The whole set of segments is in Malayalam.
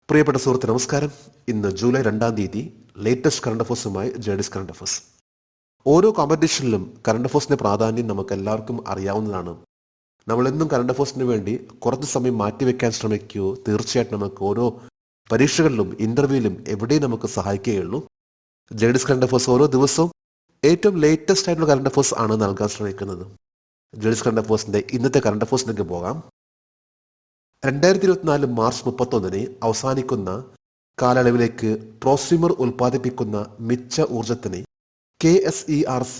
പ്രിയപ്പെട്ട സുഹൃത്ത് നമസ്കാരം. ഇന്ന് ജൂലൈ 2-ാം തീയതി ലേറ്റസ്റ്റ് കറണ്ട് അഫേഴ്സുമായി ജേഡിസ് കറണ്ട് അഫേഴ്സ്. ഓരോ കോമ്പറ്റീഷനിലും കറണ്ട് അഫേഴ്സിന്റെ പ്രാധാന്യം നമുക്ക് എല്ലാവർക്കും അറിയാവുന്നതാണ്. നമ്മളെന്നും കറണ്ട് അഫേഴ്സിന് വേണ്ടി കുറച്ച് സമയം മാറ്റിവെക്കാൻ ശ്രമിക്കുകയോ തീർച്ചയായിട്ടും നമുക്ക് ഓരോ പരീക്ഷകളിലും ഇന്റർവ്യൂവിലും എവിടെയും നമുക്ക് സഹായിക്കുകയുള്ളൂ. ജേഡിസ് കറണ്ട് അഫേഴ്സ് ഓരോ ദിവസവും ഏറ്റവും ലേറ്റസ്റ്റ് ആയിട്ടുള്ള കറണ്ട് അഫേഴ്സ് ആണ് നൽകാൻ ശ്രമിക്കുന്നത്. ജേഡിസ് കറണ്ട് അഫേഴ്സിന്റെ ഇന്നത്തെ കറണ്ട് അഫേഴ്സിലേക്ക് പോകാം. 2024 മാർച്ച് 31 അവസാനിക്കുന്ന കാലയളവിലേക്ക് പ്രോസ്യൂമർ ഉൽപ്പാദിപ്പിക്കുന്ന മിച്ച ഊർജത്തിന് KSERC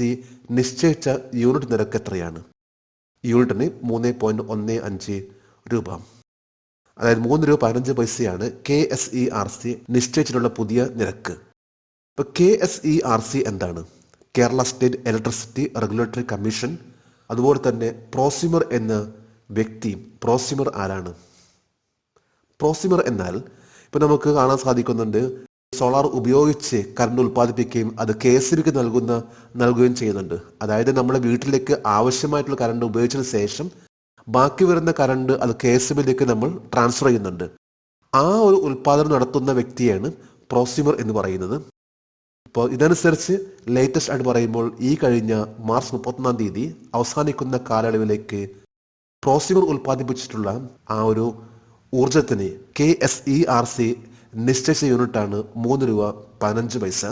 നിശ്ചയിച്ച യൂണിറ്റ് നിരക്ക് എത്രയാണ്? യൂണിറ്റിന് 3.15 രൂപ, അതായത് 3 രൂപ 15 പൈസയാണ് KSERC നിശ്ചയിച്ചിട്ടുള്ള പുതിയ നിരക്ക്. ഇപ്പൊ KSERC എന്താണ്? Kerala state electricity regulatory commission. അതുപോലെ തന്നെ പ്രോസ്യൂമർ എന്ന വ്യക്തി, പ്രോസ്യൂമർ ആരാണ്? പ്രോസ്യൂമർ എന്നാൽ ഇപ്പൊ നമുക്ക് കാണാൻ സാധിക്കുന്നുണ്ട്, സോളാർ ഉപയോഗിച്ച് കറണ്ട് ഉൽപ്പാദിപ്പിക്കുകയും അത് KSBക്ക് നൽകുകയും ചെയ്യുന്നുണ്ട്. അതായത് നമ്മുടെ വീട്ടിലേക്ക് ആവശ്യമായിട്ടുള്ള കറണ്ട് ഉപയോഗിച്ചതിന് ശേഷം ബാക്കി വരുന്ന കറണ്ട് അത് KSBയിലേക്ക് നമ്മൾ ട്രാൻസ്ഫർ ചെയ്യുന്നുണ്ട്. ആ ഒരു ഉൽപ്പാദനം നടത്തുന്ന വ്യക്തിയാണ് പ്രോസ്യൂമർ എന്ന് പറയുന്നത്. ഇപ്പോൾ ഇതനുസരിച്ച് ലേറ്റസ്റ്റ് ആയിട്ട് പറയുമ്പോൾ ഈ കഴിഞ്ഞ മാർച്ച് 31-ാം തീയതി അവസാനിക്കുന്ന കാലയളവിലേക്ക് പ്രോസ്യൂമർ ഉൽപ്പാദിപ്പിച്ചിട്ടുള്ള ആ ഒരു ഊർജത്തിന് KSERC നിശ്ചയിച്ച യൂണിറ്റാണ് 3 രൂപ 15 പൈസ.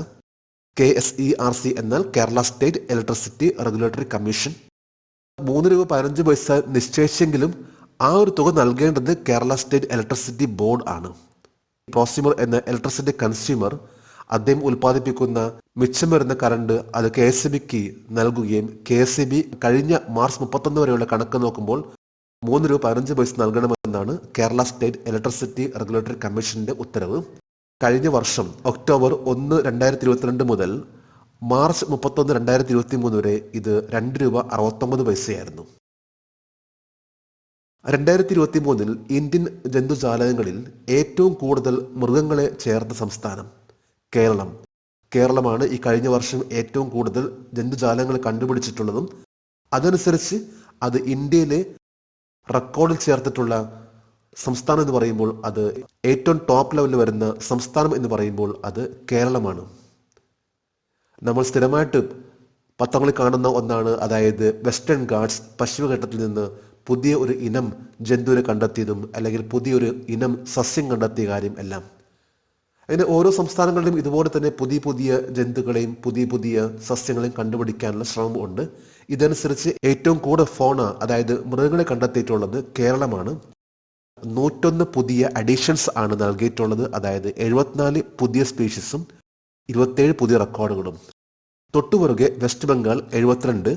KSERC എന്നാൽ Kerala state electricity regulatory commission. 3 രൂപ 15 പൈസ നിശ്ചയിച്ചെങ്കിലും ആ ഒരു തുക നൽകേണ്ടത് കേരള സ്റ്റേറ്റ് ഇലക്ട്രിസിറ്റി ബോർഡ് ആണ്. പ്രോസ്യൂമർ എന്ന ഇലക്ട്രിസിറ്റി കൺസ്യൂമർ അദ്ദേഹം ഉൽപ്പാദിപ്പിക്കുന്ന മിച്ചം വരുന്ന കറണ്ട് അത് KSBക്ക് നൽകുകയും KSB കഴിഞ്ഞ മാർച്ച് 31 വരെയുള്ള കണക്ക് നോക്കുമ്പോൾ 3 രൂപ 15 പൈസ നൽകണമെന്നാണ് കേരള സ്റ്റേറ്റ് ഇലക്ട്രിസിറ്റി റെഗുലേറ്ററി കമ്മീഷന്റെ ഉത്തരവ്. കഴിഞ്ഞ വർഷം ഒക്ടോബർ 1, 2022 മുതൽ മാർച്ച് 31, 2023 വരെ ഇത് 2 രൂപ 69 പൈസയായിരുന്നു. 2023 ഇന്ത്യൻ ജന്തുജാലകങ്ങളിൽ ഏറ്റവും കൂടുതൽ മൃഗങ്ങളെ ചേർത്ത സംസ്ഥാനം കേരളം. കേരളമാണ് ഈ കഴിഞ്ഞ വർഷം ഏറ്റവും കൂടുതൽ ജന്തുജാലങ്ങൾ കണ്ടുപിടിച്ചിട്ടുള്ളതും അതനുസരിച്ച് അത് ഇന്ത്യയിലെ റെക്കോർഡിൽ ചേർത്തിട്ടുള്ള സംസ്ഥാനം എന്ന് പറയുമ്പോൾ അത് ഏറ്റവും ടോപ്പ് ലെവലിൽ വരുന്ന സംസ്ഥാനം എന്ന് പറയുമ്പോൾ അത് കേരളമാണ്. നമ്മൾ സ്ഥിരമായിട്ട് പത്രങ്ങളിൽ കാണുന്ന ഒന്നാണ്, അതായത് വെസ്റ്റേൺ ഗാട്സ് പശ്ചിമഘട്ടത്തിൽ നിന്ന് പുതിയ ഒരു ഇനം ജന്തുവിനെ കണ്ടെത്തിയതും അല്ലെങ്കിൽ പുതിയൊരു ഇനം സസ്യം കണ്ടെത്തിയ കാര്യം എല്ലാം. അതിന് ഓരോ സംസ്ഥാനങ്ങളിലും ഇതുപോലെ തന്നെ പുതിയ പുതിയ ജന്തുക്കളെയും പുതിയ സസ്യങ്ങളെയും കണ്ടുപിടിക്കാനുള്ള ശ്രമം ഉണ്ട്. ഇതനുസരിച്ച് ഏറ്റവും കൂടുതൽ ഫോണ, അതായത് മൃഗങ്ങളെ കണ്ടെത്തിയിട്ടുള്ളത് കേരളമാണ്. 101 പുതിയ അഡീഷൻസ് ആണ് നൽകിയിട്ടുള്ളത്, അതായത് 74 പുതിയ സ്പീഷീസും 27 പുതിയ റെക്കോർഡുകളും. തൊട്ടുപുറകെ വെസ്റ്റ് ബംഗാൾ 72,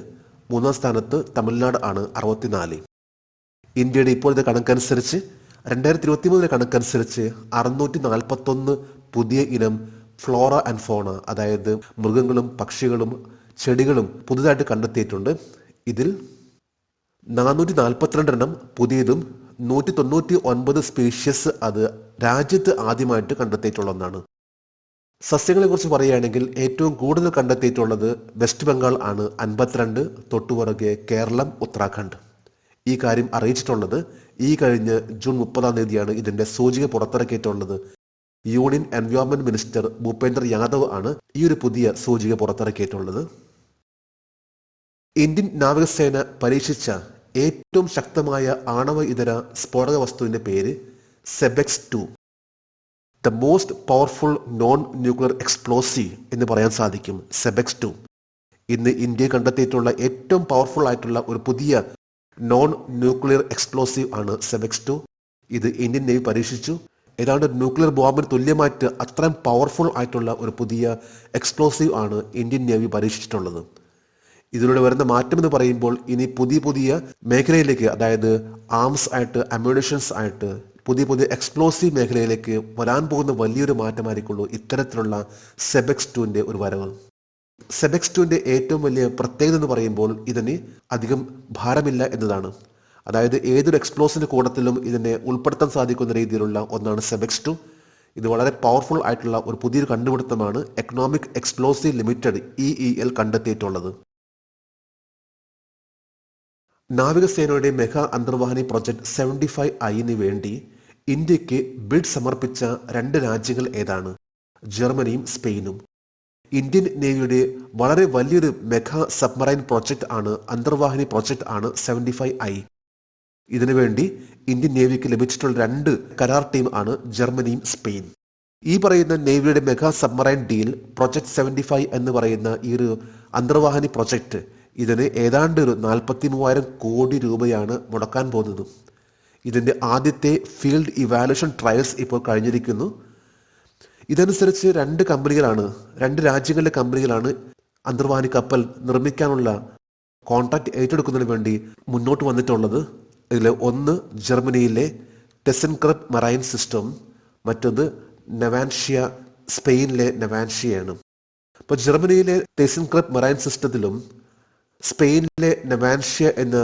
3-ാം സ്ഥാനത്ത് തമിഴ്നാട് ആണ് 64. ഇന്ത്യയുടെ ഇപ്പോഴത്തെ കണക്കനുസരിച്ച് 2023 കണക്കനുസരിച്ച് 641 പുതിയ ഇനം ഫ്ലോറ ആൻഡ് ഫോണ, അതായത് മൃഗങ്ങളും പക്ഷികളും ചെടികളും പുതുതായിട്ട് കണ്ടെത്തിയിട്ടുണ്ട്. ഇതിൽ 442 എണ്ണം പുതിയതും 199 സ്പീഷ്യസ് അത് രാജ്യത്ത് ആദ്യമായിട്ട് കണ്ടെത്തിയിട്ടുള്ള ഒന്നാണ്. സസ്യങ്ങളെ കുറിച്ച് പറയുകയാണെങ്കിൽ ഏറ്റവും കൂടുതൽ കണ്ടെത്തിയിട്ടുള്ളത് വെസ്റ്റ് ബംഗാൾ ആണ് 52, തൊട്ടുപുറകെ കേരളം, ഉത്തരാഖണ്ഡ്. ഈ കാര്യം അറിയിച്ചിട്ടുള്ളത് ഈ കഴിഞ്ഞ ജൂൺ 30-ാം തീയതിയാണ് ഇതിന്റെ സൂചിക പുറത്തിറക്കിയിട്ടുള്ളത്. Union environment minister Bhupender Yadav ആണ് ഈ ഒരു പുതിയ സൂചിക പുറത്തിറക്കിയിട്ടുള്ളത്. ഇന്ത്യൻ നാവികസേന പരീക്ഷിച്ച ഏറ്റവും ശക്തമായ ആണവ ഇതര സ്ഫോടക വസ്തുവിന്റെ പേര് സെബെക്സ് 2, the most powerful non nuclear explosive എന്ന് പറയാൻ സാധിക്കും. സെബെക്സ് 2 ഇന്ന് ഇന്ത്യ കണ്ടെത്തിയിട്ടുള്ള ഏറ്റവും പവർഫുൾ ആയിട്ടുള്ള ഒരു പുതിയ നോൺ ന്യൂക്ലിയർ എക്സ്പ്ലോസീവ് ആണ് സെബെക്സ് 2. ഇത് ഇന്ത്യൻ നേവി പരീക്ഷിച്ചു. ഏതാണ്ട് ന്യൂക്ലിയർ ബോംബിന് തുല്യമായിട്ട് അത്രയും പവർഫുൾ ആയിട്ടുള്ള ഒരു പുതിയ എക്സ്പ്ലോസീവ് ആണ് ഇന്ത്യൻ നേവി പരീക്ഷിച്ചിട്ടുള്ളത്. ഇതിലൂടെ വരുന്ന മാറ്റം എന്ന് പറയുമ്പോൾ ഇനി പുതിയ മേഖലയിലേക്ക്, അതായത് ആംസ് ആയിട്ട്, അമ്യൂണിഷൻസ് ആയിട്ട്, പുതിയ എക്സ്പ്ലോസീവ് മേഖലയിലേക്ക് വരാൻ പോകുന്ന വലിയൊരു മാറ്റമായിരിക്കുള്ളൂ ഇത്തരത്തിലുള്ള സെബെക്സ് 2ന്റെ ഒരു വരവ്. സെബെക്സ് 2ന്റെ ഏറ്റവും വലിയ പ്രത്യേകത എന്ന് പറയുമ്പോൾ ഇതിന് അധികം ഭാരമില്ല എന്നതാണ്. അതായത് ഏതൊരു എക്സ്പ്ലോസിന്റെ കൂട്ടത്തിലും ഇതിനെ ഉൾപ്പെടുത്താൻ സാധിക്കുന്ന രീതിയിലുള്ള ഒന്നാണ് സെബെക്സ് 2. ഇത് വളരെ പവർഫുൾ ആയിട്ടുള്ള ഒരു പുതിയൊരു കണ്ടുപിടുത്തമാണ് എക്കണോമിക് എക്സ്പ്ലോസീവ് ലിമിറ്റഡ് EEL കണ്ടെത്തിയിട്ടുള്ളത്. നാവികസേനയുടെ മെഗാ അന്തർവാഹിനി പ്രൊജക്ട് 75I വേണ്ടി ഇന്ത്യക്ക് ബിഡ് സമർപ്പിച്ച രണ്ട് രാജ്യങ്ങൾ ഏതാണ്? ജർമ്മനിയും സ്പെയിനും. ഇന്ത്യൻ നേവിയുടെ വളരെ വലിയൊരു മെഗാ സബ്മറൈൻ പ്രോജക്റ്റ് ആണ്, അന്തർവാഹിനി പ്രോജക്റ്റ് ആണ് 75I. ഇതിനുവേണ്ടി ഇന്ത്യൻ നേവിക്ക് ലഭിച്ചിട്ടുള്ള രണ്ട് കരാർ ടീം ആണ് ജർമ്മനിയും സ്പെയിൻ. ഈ പറയുന്ന നേവിയുടെ മെഗാ സബ്മറൈൻ ഡീൽ പ്രൊജക്ട് 75 എന്ന് പറയുന്ന ഈ ഒരു അന്തർവാഹിനി പ്രൊജക്ട്, ഇതിന് ഏതാണ്ട് ഒരു 43,000 കോടി രൂപയാണ് മുടക്കാൻ പോകുന്നത്. ഇതിന്റെ ആദ്യത്തെ ഫീൽഡ് ഇവാലുവേഷൻ ട്രയൽസ് ഇപ്പോൾ കഴിഞ്ഞിരിക്കുന്നു. ഇതനുസരിച്ച് രണ്ട് രാജ്യങ്ങളിലെ കമ്പനികളാണ് അന്തർവാഹിനി കപ്പൽ നിർമ്മിക്കാനുള്ള കോൺട്രാക്ട് ഏറ്റെടുക്കുന്നതിന് വേണ്ടി മുന്നോട്ട് വന്നിട്ടുള്ളത്. ഇതിൽ ഒന്ന് ജർമ്മനിയിലെ ടെസൻക്രപ്പ് മറൈൻ സിസ്റ്റം, മറ്റൊന്ന് നവാൻഷ്യ, സ്പെയിനിലെ നവാൻഷ്യയാണ്. അപ്പോൾ ജർമ്മനിയിലെ ടെസൻക്രപ്പ് മറൈൻ സിസ്റ്റത്തിലും സ്പെയിനിലെ നവാൻഷ്യ എന്ന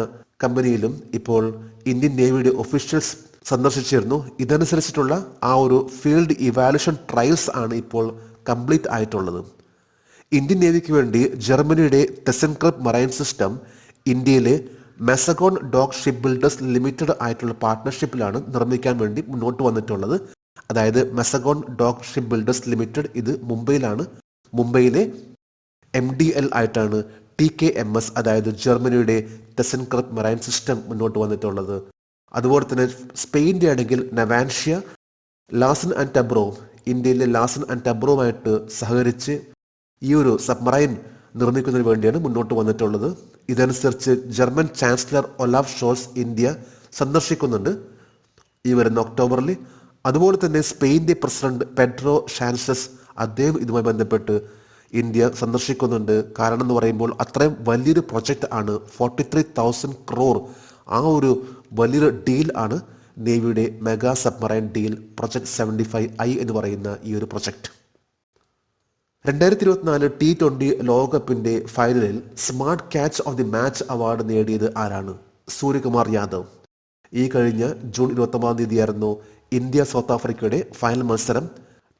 കമ്പനിയിലും ഇപ്പോൾ ഇന്ത്യൻ നേവിയുടെ ഒഫീഷ്യൽസ് സന്ദർശിച്ചിരുന്നു. ഇതനുസരിച്ചിട്ടുള്ള ആ ഒരു ഫീൽഡ് ഇവാലുവേഷൻ ട്രയൽസ് ആണ് ഇപ്പോൾ കംപ്ലീറ്റ് ആയിട്ടുള്ളത്. ഇന്ത്യൻ നേവിക്ക് വേണ്ടി ജർമ്മനിയുടെ ടെസൻക്രപ്പ് മറൈൻ സിസ്റ്റം ഇന്ത്യയിലെ Mazagon dock ship builders limited ആയിട്ടുള്ള പാർട്ട്ണർഷിപ്പിലാണ് നിർമ്മിക്കാൻ വേണ്ടി മുന്നോട്ട് വന്നിട്ടുള്ളത്. അതായത് Mazagon dock ship builders limited ഇത് മുംബൈയിലാണ്. മുംബൈയിലെ MDL ആയിട്ടാണ് TKMS അതായത് ജർമ്മനിയുടെ ടെസൻക്രപ്പ് മറൈൻ സിസ്റ്റം മുന്നോട്ട് വന്നിട്ടുള്ളത്. അതുപോലെ തന്നെ സ്പെയിൻ്റെ ആണെങ്കിൽ നവാൻഷ്യ ലാസൻ ആൻഡ് ടബ്രോ, ഇന്ത്യയിലെ ലാസൻ ആൻഡ് ടബ്രോവുമായിട്ട് സഹകരിച്ച് ഈ ഒരു സബ്മറൈൻ നിർമ്മിക്കുന്നതിന് വേണ്ടിയാണ് മുന്നോട്ട് വന്നിട്ടുള്ളത്. ഇതനുസരിച്ച് German chancellor Olaf Scholz India സന്ദർശിക്കുന്നുണ്ട് ഈ വരുന്ന ഒക്ടോബറിൽ. അതുപോലെ തന്നെ സ്പെയിൻ്റെ പ്രസിഡന്റ് പെഡ്രോ സാൻചസ് അദ്ദേഹം ഇതുമായി ബന്ധപ്പെട്ട് ഇന്ത്യ സന്ദർശിക്കുന്നുണ്ട്. കാരണം എന്ന് പറയുമ്പോൾ അത്രയും വലിയൊരു പ്രൊജക്റ്റ് ആണ്, 43,000 crore. ആ ഒരു വലിയൊരു ഡീൽ ആണ് നേവിയുടെ mega submarine deal project 75I എന്ന് പറയുന്ന ഈ ഒരു പ്രൊജക്ട്. 2024 T20 ലോകകപ്പിന്റെ ഫൈനലിൽ smart catch of the match award നേടിയത് ആരാണ്? സൂര്യകുമാർ യാദവ്. ഈ കഴിഞ്ഞ ജൂൺ 29 ആയിരുന്നു ഇന്ത്യ സൗത്ത് ആഫ്രിക്കയുടെ ഫൈനൽ മത്സരം.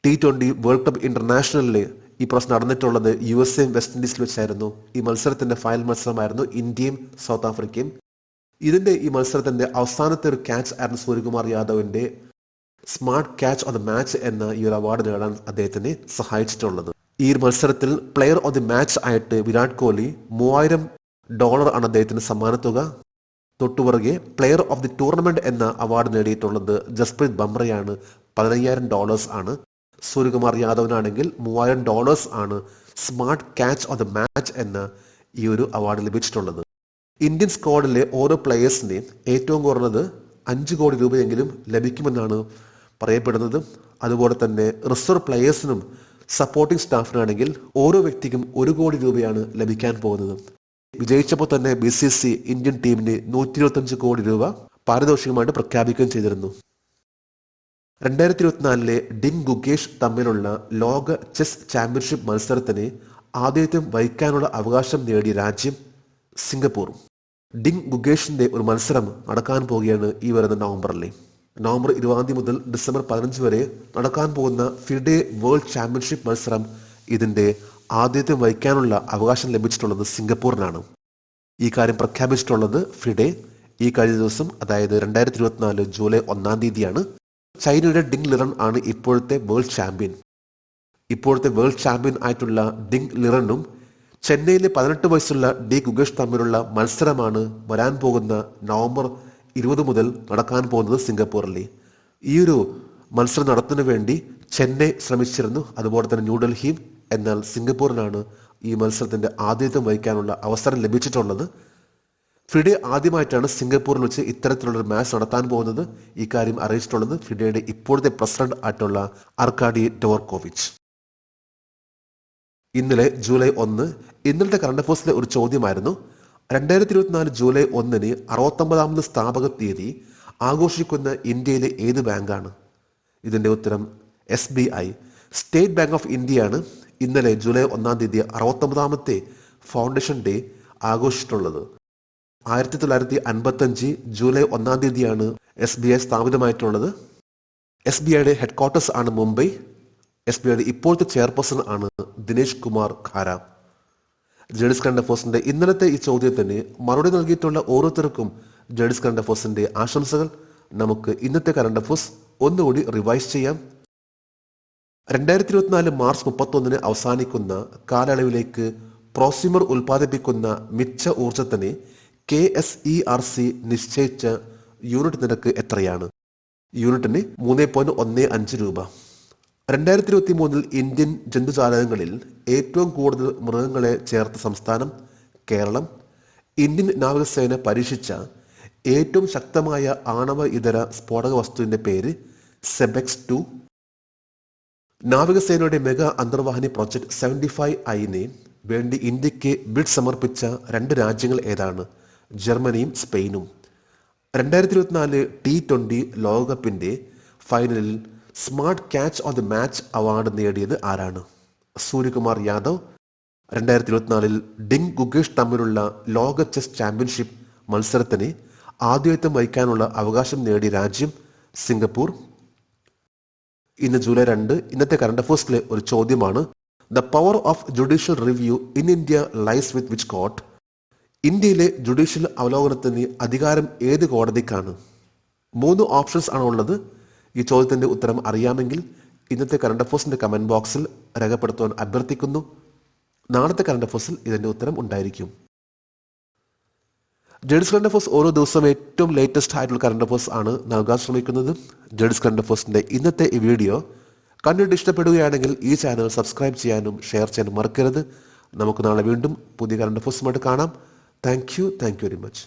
T20 വേൾഡ് കപ്പ് ഇന്റർനാഷണലിൽ ഈ പ്രാവശ്യം നടന്നിട്ടുള്ളത് USA വെസ്റ്റ് ഇൻഡീസിൽ വെച്ചായിരുന്നു. ഈ മത്സരത്തിന്റെ ഫൈനൽ മത്സരമായിരുന്നു ഇന്ത്യയും സൗത്ത് ആഫ്രിക്കയും. ഈ മത്സരത്തിന്റെ അവസാനത്തെ ഒരു ക്യാച്ച് ആയിരുന്നു സൂര്യകുമാർ യാദവിന്റെ smart catch of the match എന്ന ഈ ഒരു അവാർഡ് നേടാൻ അദ്ദേഹത്തിനെ സഹായിച്ചിട്ടുള്ളത്. ഈ മത്സരത്തിൽ പ്ലെയർ ഓഫ് ദി മാച്ച് ആയിട്ട് വിരാട് കോഹ്ലി $3,000 ആണ് അദ്ദേഹത്തിന് സമ്മാനത്തുക. തൊട്ടുപുറകെ പ്ലെയർ ഓഫ് ദി ടൂർണമെന്റ് എന്ന അവാർഡ് നേടിയിട്ടുള്ളത് ജസ്പ്രീത് ബംറയാണ്, $15,000 ആണ്. സൂര്യകുമാർ യാദവിനാണെങ്കിൽ $3,000 ആണ് smart catch of the match എന്ന ഈ ഒരു അവാർഡ് ലഭിച്ചിട്ടുള്ളത്. ഇന്ത്യൻ സ്ക്വാഡിലെ ഓരോ പ്ലെയേഴ്സിനെയും ഏറ്റവും കുറഞ്ഞത് 5 കോടി രൂപയെങ്കിലും ലഭിക്കുമെന്നാണ് പറയപ്പെടുന്നത്. അതുപോലെ തന്നെ റിസർവ് പ്ലെയേഴ്സിനും സപ്പോർട്ടിംഗ് സ്റ്റാഫിനാണെങ്കിൽ ഓരോ വ്യക്തിക്കും 1 കോടി രൂപയാണ് ലഭിക്കാൻ പോകുന്നത്. വിജയിച്ചപ്പോൾ തന്നെ BCC ഇന്ത്യൻ ടീമിന് 125 കോടി രൂപ പാരിതോഷികമായിട്ട് പ്രഖ്യാപിക്കുകയും ചെയ്തിരുന്നു. 2024 ഡിങ് ഗുഗേഷ് തമ്മിലുള്ള ലോക ചെസ് ചാമ്പ്യൻഷിപ്പ് മത്സരത്തിന് ആതിഥ്യം വഹിക്കാനുള്ള അവകാശം നേടിയ രാജ്യം സിംഗപ്പൂർ. ഡിങ് ഗുഗേഷിന്റെ ഒരു മത്സരം നടക്കാൻ പോവുകയാണ് ഈ വരുന്ന നവംബർ 20 മുതൽ ഡിസംബർ 15 വരെ നടക്കാൻ പോകുന്ന ഫിഡെ വേൾഡ് ചാമ്പ്യൻഷിപ്പ് മത്സരം ഇതിന്റെ ആതിഥ്യം വഹിക്കാനുള്ള അവകാശം ലഭിച്ചിട്ടുള്ളത് സിംഗപ്പൂരിനാണ്. ഈ കാര്യം പ്രഖ്യാപിച്ചിട്ടുള്ളത് ഫിഡെ ഈ കഴിഞ്ഞ ദിവസം, അതായത് 2024 ജൂലൈ 1 ചൈനയുടെ ഡിങ് ലിറൺ ആണ് ഇപ്പോഴത്തെ വേൾഡ് ചാമ്പ്യൻ. ഇപ്പോഴത്തെ വേൾഡ് ചാമ്പ്യൻ ആയിട്ടുള്ള ഡിങ് ലിറണും ചെന്നൈയിലെ 18 വയസ്സുള്ള ഡി ഗുഗേഷ് തമ്മിലുള്ള മത്സരമാണ് വരാൻ പോകുന്ന നവംബർ 20 മുതൽ നടക്കാൻ പോകുന്നത് സിംഗപ്പൂരിൽ. ഈ ഒരു മത്സരം നടത്തുന്നതിന് വേണ്ടി ചെന്നൈ ശ്രമിച്ചിരുന്നു, അതുപോലെ തന്നെ ന്യൂഡൽഹിയും. എന്നാൽ സിംഗപ്പൂരിനാണ് ഈ മത്സരത്തിന്റെ ആതിഥ്യം വഹിക്കാനുള്ള അവസരം ലഭിച്ചിട്ടുള്ളത്. ഫിഡെ ആദ്യമായിട്ടാണ് സിംഗപ്പൂരിൽ വെച്ച് ഇത്തരത്തിലുള്ളൊരു മാച്ച് നടത്താൻ പോകുന്നത്. ഈ കാര്യം അറിയിച്ചിട്ടുള്ളത് ഫിഡെയുടെ ഇപ്പോഴത്തെ പ്രസിഡന്റ് ആയിട്ടുള്ള അർക്കാഡി ഡോർക്കോവിച്ച്. ഇന്നലെ ജൂലൈ 1 ഇന്നലത്തെ കറണ്ട് അഫയേഴ്സിലെ ഒരു ചോദ്യമായിരുന്നു, 2024 ജൂലൈ 1 69ാമത് സ്ഥാപക തീയതി ആഘോഷിക്കുന്ന ഇന്ത്യയിലെ ഏത് ബാങ്കാണ്? ഇതിന്റെ ഉത്തരം SBI, സ്റ്റേറ്റ് ബാങ്ക് ഓഫ് ഇന്ത്യയാണ്. ഇന്നലെ ജൂലൈ 1 69ാമത്തെ ഫൗണ്ടേഷൻ ഡേ ആഘോഷിച്ചിട്ടുള്ളത്. 1955 ജൂലൈ 1 SBI സ്ഥാപിതമായിട്ടുള്ളത്. SBIയുടെ ഹെഡ്ക്വാർട്ടേഴ്സ് ആണ് മുംബൈ. SBIയുടെ ഇപ്പോഴത്തെ ചെയർപേഴ്സൺ ആണ് ദിനേശ് കുമാർ ഖാര. ജേർണലിസ്റ്റ് കറണ്ട് അഫയേഴ്സിന്റെ ഇന്നലത്തെ ഈ ചോദ്യത്തിന് മറുപടി നൽകിയിട്ടുള്ള ഓരോരുത്തർക്കും ജേർണലിസ്റ്റ് കറണ്ട് അഫയേഴ്സിന്റെ ആശംസകൾ. നമുക്ക് ഇന്നത്തെ കറണ്ട് അഫയേഴ്സ് ഒന്നുകൂടി റിവൈസ് ചെയ്യാം. 2024 മാർച്ച് 31 അവസാനിക്കുന്ന കാലയളവിലേക്ക് പ്രോസ്യൂമർ ഉൽപ്പാദിപ്പിക്കുന്ന മിച്ച ഊർജത്തിന് KSERC നിശ്ചയിച്ച യൂണിറ്റ് നിരക്ക് എത്രയാണ്? യൂണിറ്റിന് 3.15 രൂപ. 2023 ഇന്ത്യൻ ജന്തുജാലകങ്ങളിൽ ഏറ്റവും കൂടുതൽ മൃഗങ്ങളെ ചേർത്ത സംസ്ഥാനം കേരളം. ഇന്ത്യൻ നാവികസേന പരീക്ഷിച്ച ഏറ്റവും ശക്തമായ ആണവ ഇതര സ്ഫോടക വസ്തുവിന്റെ പേര് സെബെക്സ് 2. നാവികസേനയുടെ മെഗാ അന്തർവാഹിനി പ്രോജക്ട് 75I വേണ്ടി ഇന്ത്യക്ക് ബിഡ് സമർപ്പിച്ച 2 രാജ്യങ്ങൾ ഏതാണ്? ജർമ്മനിയും സ്പെയിനും. 2024 T20 ലോകകപ്പിന്റെ ഫൈനലിൽ smart catch of the match award നേടിയത് ആരാണ്? സൂര്യകുമാർ യാദവ്. 2024 ഡിങ് ഗുഗേഷ് തമ്മിലുള്ള ലോക ചെസ് ചാമ്പ്യൻഷിപ്പ് മത്സരത്തിന് ആതിഥ്യം വഹിക്കാനുള്ള അവകാശം നേടിയ രാജ്യം സിംഗപ്പൂർ. ഇന്ന് ജൂലൈ 2. ഇന്നത്തെ കറണ്ട് അഫയേഴ്സിലെ ഒരു ചോദ്യമാണ്. The power of judicial review in India lies with which court? ഇന്ത്യയിലെ ജുഡീഷ്യൽ അവലോകനത്തിന് അധികാരം ഏത് കോടതിക്കാണ്? 3 ഓപ്ഷൻസ് ആണ് ഉള്ളത്. ഈ ചോദ്യത്തിന്റെ ഉത്തരം അറിയാമെങ്കിൽ ഇന്നത്തെ കറണ്ട് അഫയേഴ്സിന്റെ കമന്റ് ബോക്സിൽ രേഖപ്പെടുത്തുവാൻ അഭ്യർത്ഥിക്കുന്നു. നാളത്തെ കറണ്ട് അഫയേഴ്സിൽ ഇതിന്റെ ഉത്തരം ഉണ്ടായിരിക്കും. ജഡ്സ് കറണ്ട് അഫയേഴ്സ് ഓരോ ദിവസവും ഏറ്റവും ലേറ്റസ്റ്റ് ആയിട്ടുള്ള കറണ്ട് അഫയേഴ്സ് ആണ് നൽകാൻ ശ്രമിക്കുന്നത്. ജഡ്സ് കറണ്ട് അഫയേഴ്സിന്റെ ഇന്നത്തെ ഈ വീഡിയോ കണ്ടിട്ട് ഇഷ്ടപ്പെടുകയാണെങ്കിൽ ഈ ചാനൽ സബ്സ്ക്രൈബ് ചെയ്യാനും ഷെയർ ചെയ്യാനും മറക്കരുത്. നമുക്ക് നാളെ വീണ്ടും പുതിയ കറണ്ട് അഫയേഴ്സുമായിട്ട് കാണാം. Thank you very much.